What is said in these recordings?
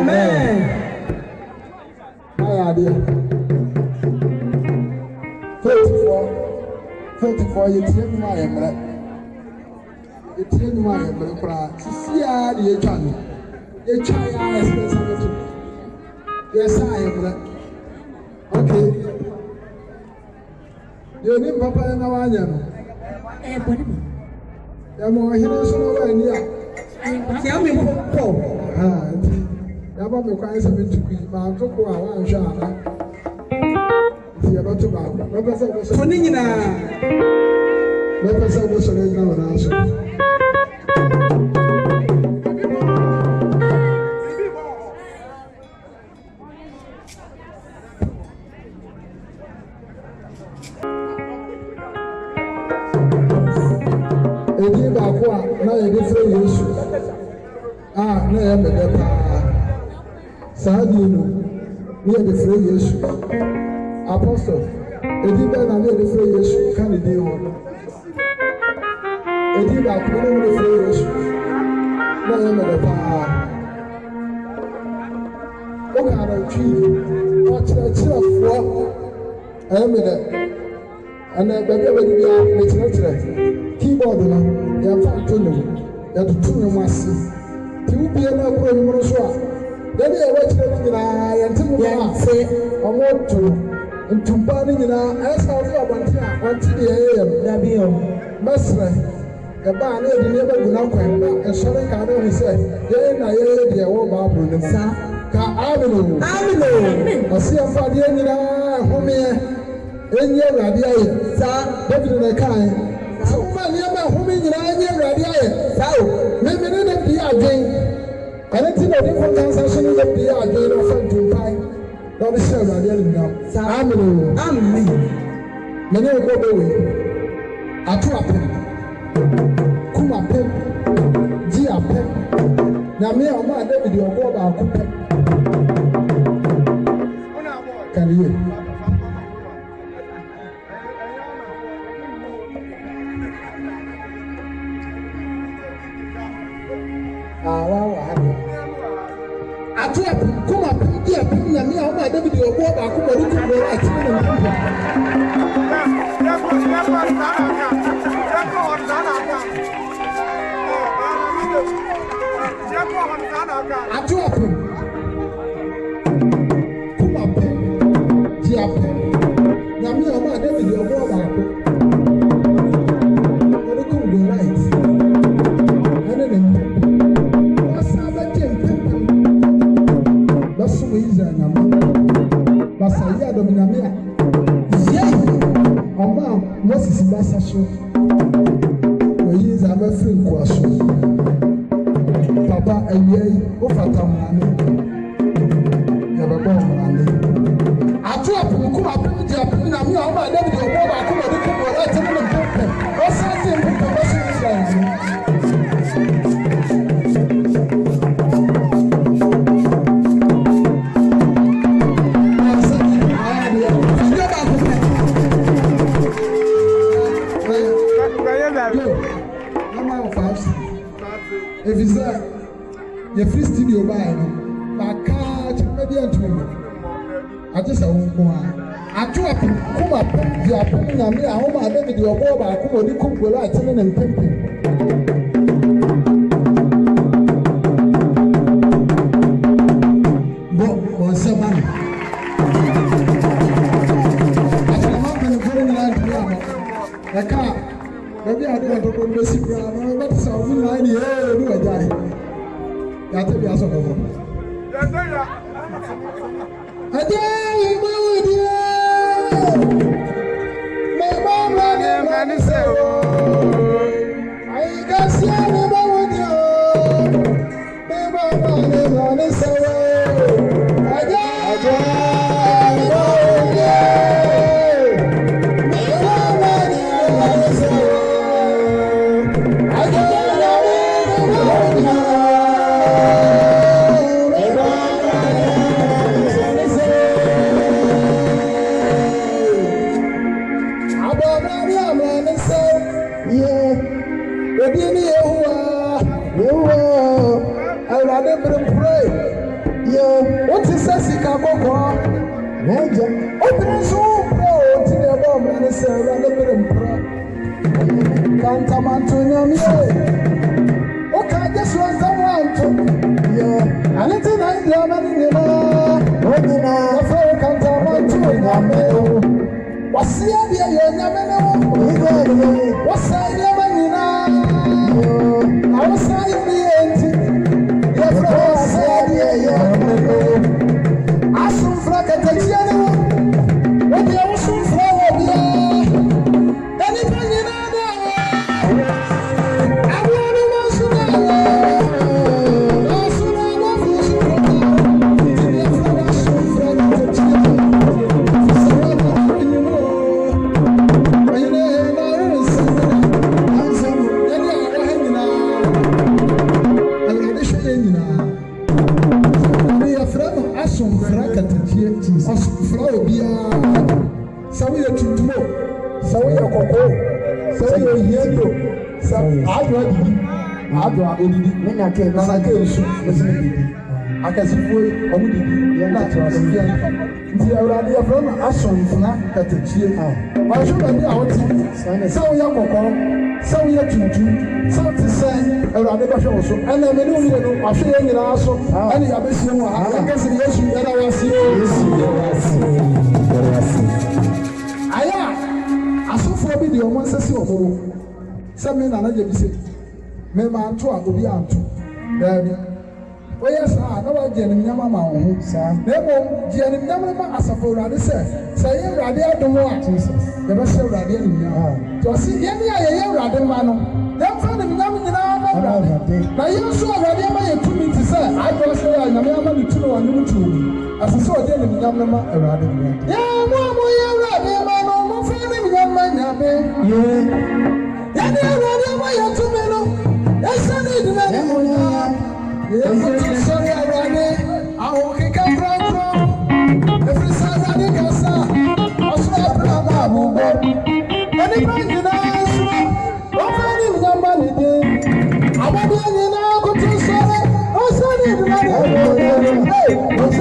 Amen. Faithful, you tell me I am right. You tell me I am right. See, I am the child. Yes, I am right. Okay. You need Papa and Awanya. I'm more here, so tell me what. Yaba me kwa ese me tukui ma toko a wan hwa ana ti yaba to ba no pese go so ni nyina no pese go so ni nyina na so edi ba ko a na ye de fere Yesu na ye me de pa Sadino, near the free Yesu. Apostle, edi ba na near the free Yesu, can the deal. Edi ba ko near the free Yesu. Na ye me de pa. O ka na twi, o tira fo. Aye me de. Ana ba be di bia me tira. Keyboard na, ya fa to no. Ya to no masi. Ti u bia na ko ni mo so a. Then I watch the and say, I want to Tumpani, as I want to the AM, Master, the bar never will not quite, and Sonic Cardone said, then I hear the old Bible, I see a father, home here, in your radia, David and I can't. So many of my home in your radia, so maybe not be again. Anything that different transaction is up the yard, they don't find to buy. Don't share my dear now. Amen. Many will go away. I trap him. Kuma pep. Gia pep. Now, me or my David, you'll go about pep. Can you? Come up, dear, me and my David, you'll go back. Come on, Papa, and ye, what a time, never born. I drop him, come up, and I'm not my David, you'll go back. Come on, let's have him. What's something? If it's that, your free studio by my car, median to me. I just won't go on. I drop him, come up, you are putting on me. I hope I David, you are go back, come on, you cook with light and pimping. But on 7. car. Maybe I don't want to go see Brown, but something like the air, do a die. Got to be a sort of one. Again, my mama, and I can see me with you. My mama, and I say, again. What is a sick of open so pro to the bomb and say, rather than can't come on to NYAME. Okay, this was the one. Yeah, and it's a nice woman in the can't come on to NYAME. What's the idea? What's the idea? I was saying the end. I soon flag at the piano. What the ocean flower be? Anything you know? I want to know. Also, I want to me man to obi anto dabi oya sa na wa je ni nyama ma ho sa na mo je ni nyama ma asafo urade se ye urade adom a Jesus ye be se urade ni nyama to si ye ni ye urade ma no dem fa ni nyama nyina ma urade na ye so urade ma ye tumi ti se I go say ya nyama ma ni tumi wa ni tumi asase o je ni nyama ma urade ni ye mo ye urade ma no mo fa ni nyama nyame ye ni urade ma ye tumi no. Yes, I need to yes, sorry, I ran it. I will kick up from every side of the casa. Also, Aboabo. Anybody can ask, what kind of money did I want to know? Go to sorry. Also, I need to know. Hey, what's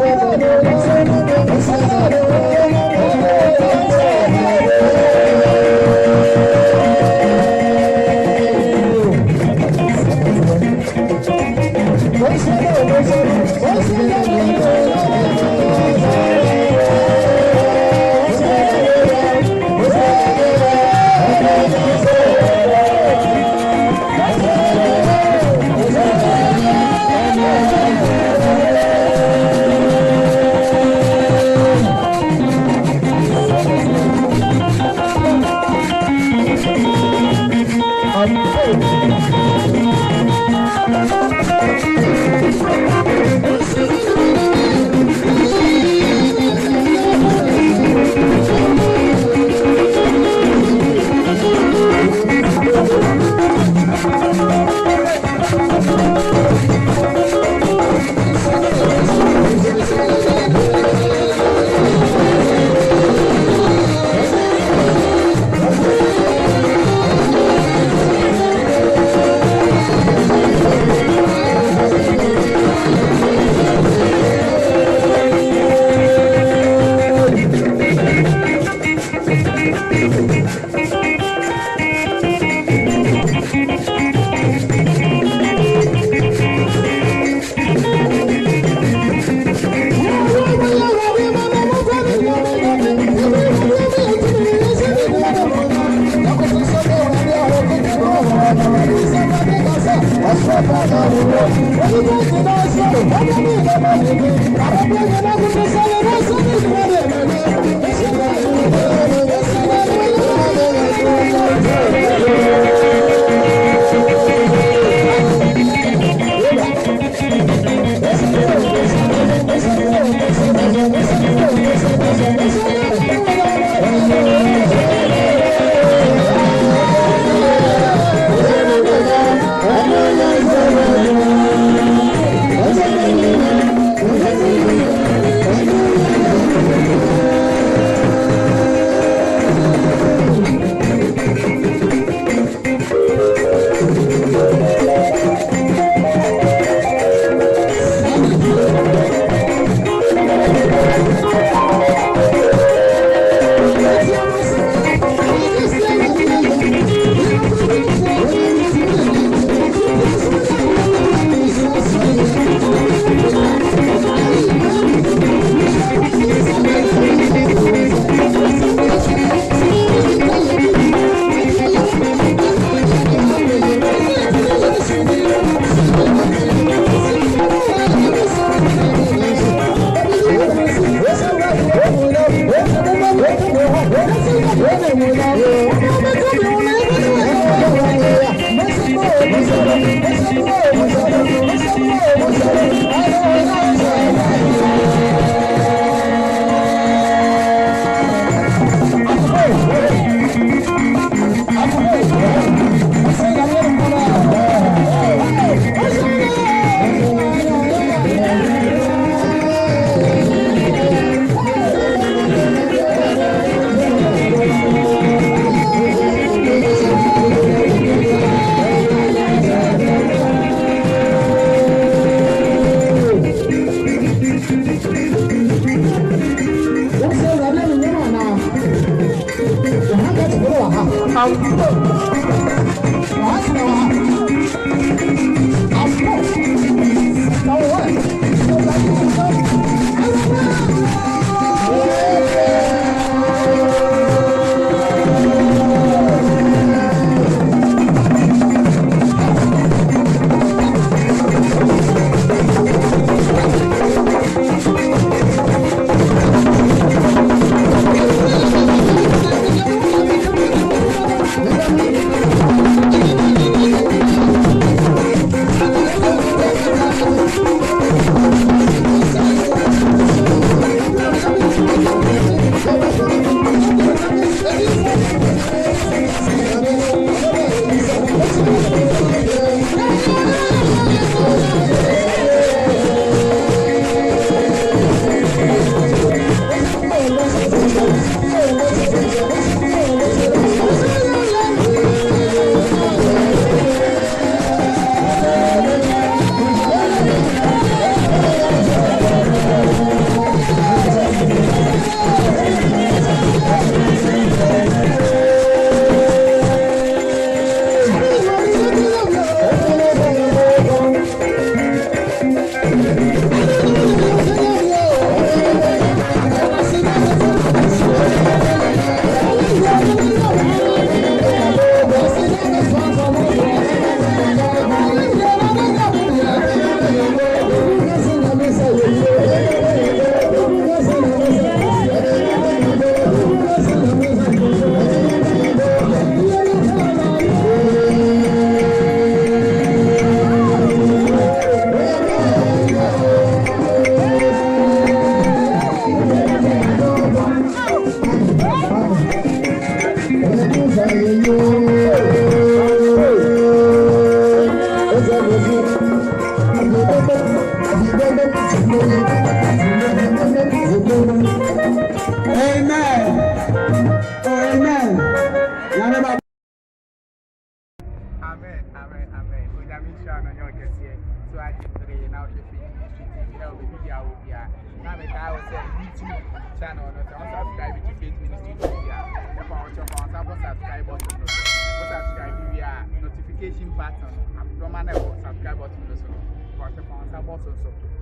Notification button, abdominal subscribe button,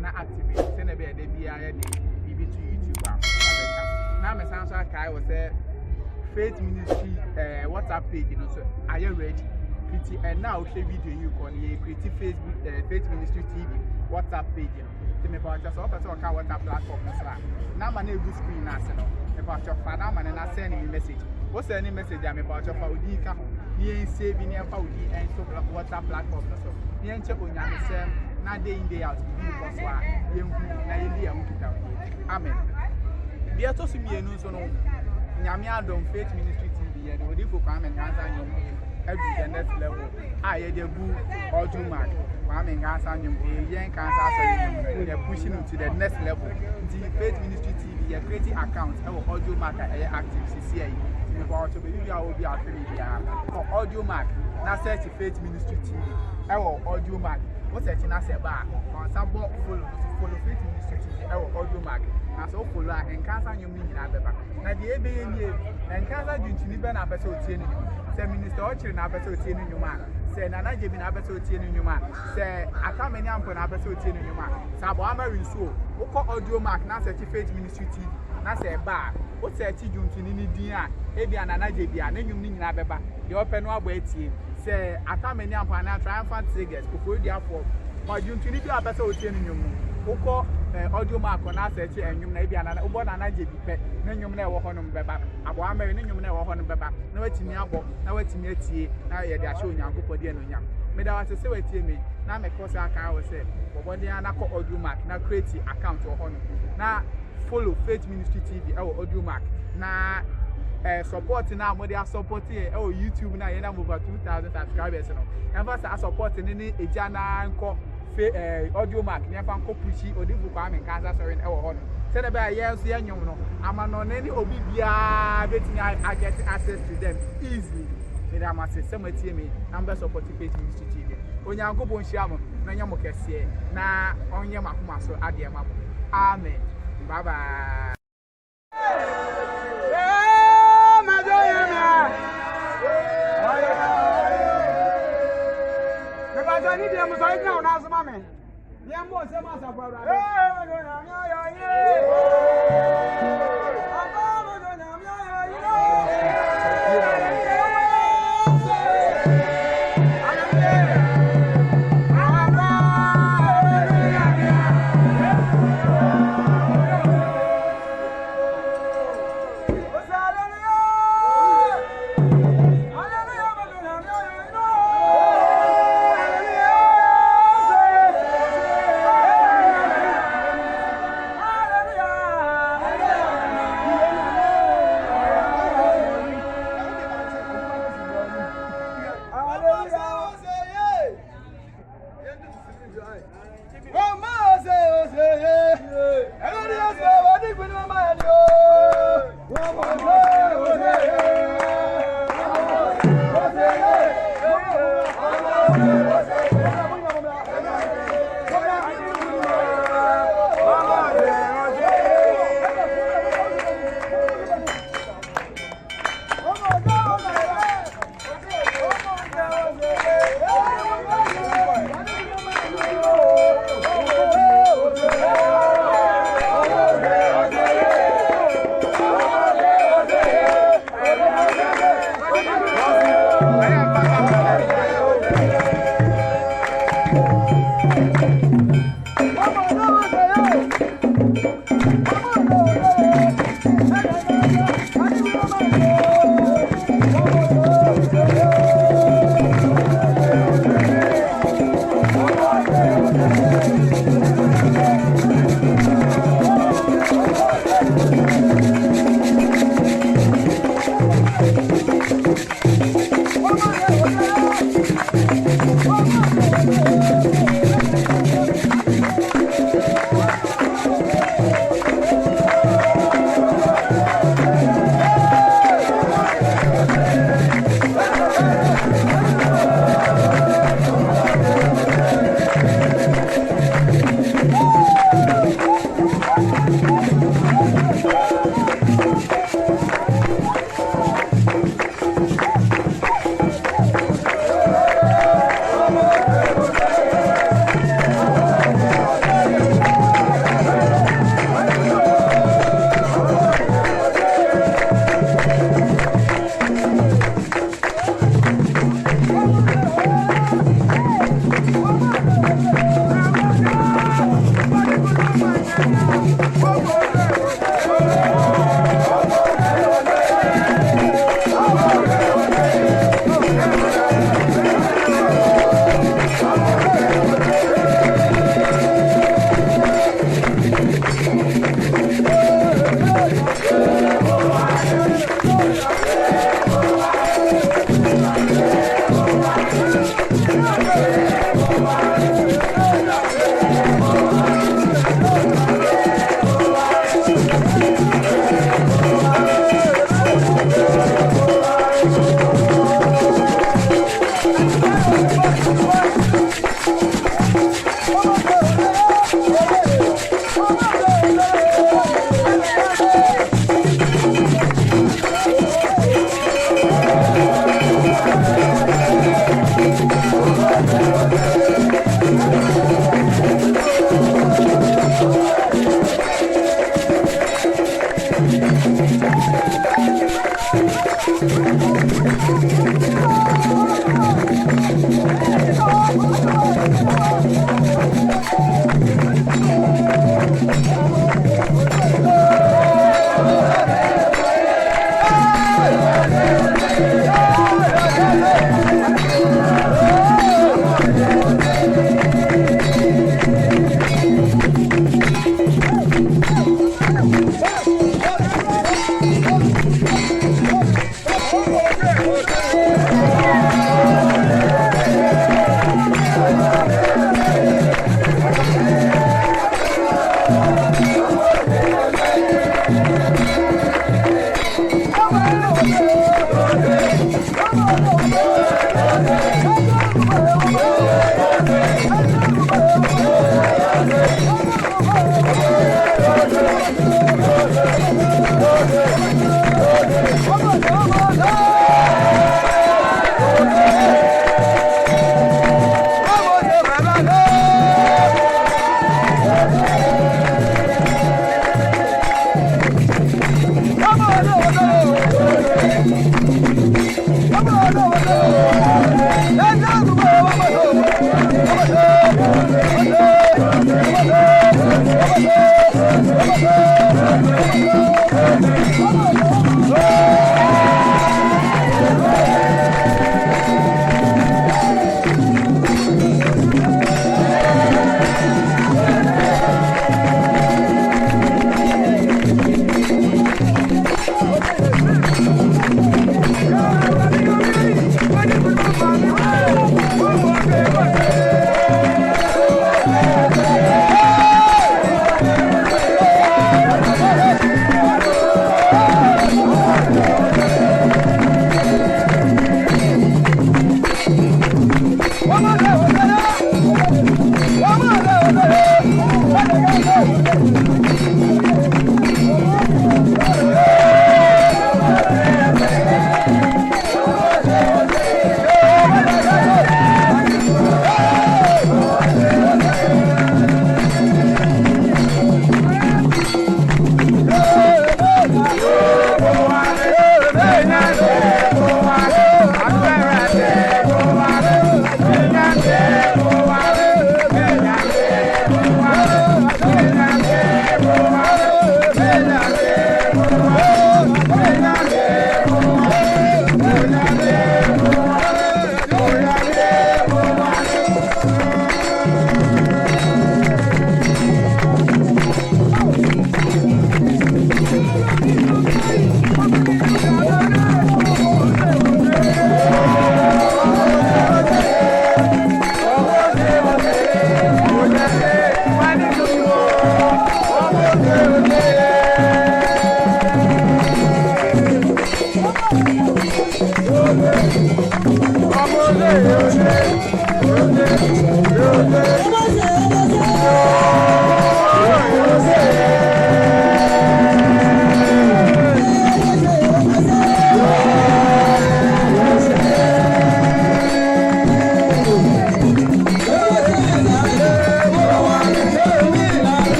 na activate send a be to YouTube. Now my sounds like I was a Faith Ministry WhatsApp page, so are you ready? And now share video you can create Facebook Faith Ministry TV WhatsApp page. To me about just offer to WhatsApp platform. Now my name screen now, about your father man and I send you message. What's any message I'm about your Faudi? You saving your Faudi and so WhatsApp platform. So you ain't check on your now day in day out. You Amen. Dear Tosimian, so no, NYAME don't Faith Ministry TV, and the for come and answer you every the next level. I had a boo or do mark. Kwame Ngansa nyum yen kansa so we are pushing to the next level. The Faith Ministry TV are creating accounts our audio mark active CCI. We want to be will be our for audio mark. Now search Faith Ministry TV. Our audio mark. What's searching as a bar on some follow Faith Ministry TV. Our audio mark. Now so follow and cancer nyum in Abeba. Now the ABA and cancer due to Niban episode 10. Say Minister Ochiri na episode 10 nyuma. Say Nana Jebi na episode 10 nyuma. Say Akyem na episode 10 nyuma. Say Aboabo nso. Woko audio mark na search Faith Ministry TV. Na say bar. Wo search juntu ni din a ebi Nana Jebi a na nyum ni nyina beba. The open no abo etie. Say Akyem na triumphant singers. Kofo dia for. Ma juntu ni bi episode 10 nyum. Woko audio mark na search enyum na ebi Nana ubo Nana Jebi pe. Na nyum na e wo honum beba. Aboabo ni nyum na e wo honum beba. Na watimi abo na watimi atie na ye dia show nyankopɔ dia no nyam me da wase se watie me na me ko sa kan wo se bobode ana ko audio mark na create account wo hono na follow Faith Ministry TV audio mark na support na mo dia support YouTube na ye na over 2,000 subscribers no ever sa support ni eja na nko audio mark ni fa nko pushi odivu kwa me kansa sorry hono say the by yes yanyum no amano nani obi bia betini I get access to them easily me da mase sematie me number support Faith Ministry TV onyankopon hia mo na nyamo kese na onye makoma so ade ma amen bye bye ni dia mo so nya na so ma me dia mo se ma sa kwa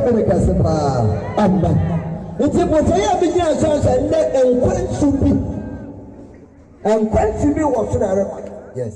ɛne kɛse paa amba nti bɔtɔyɛ a bi gyina nsansa nnɛ nkwansu bi wɔ so na ɛrekɔ yes.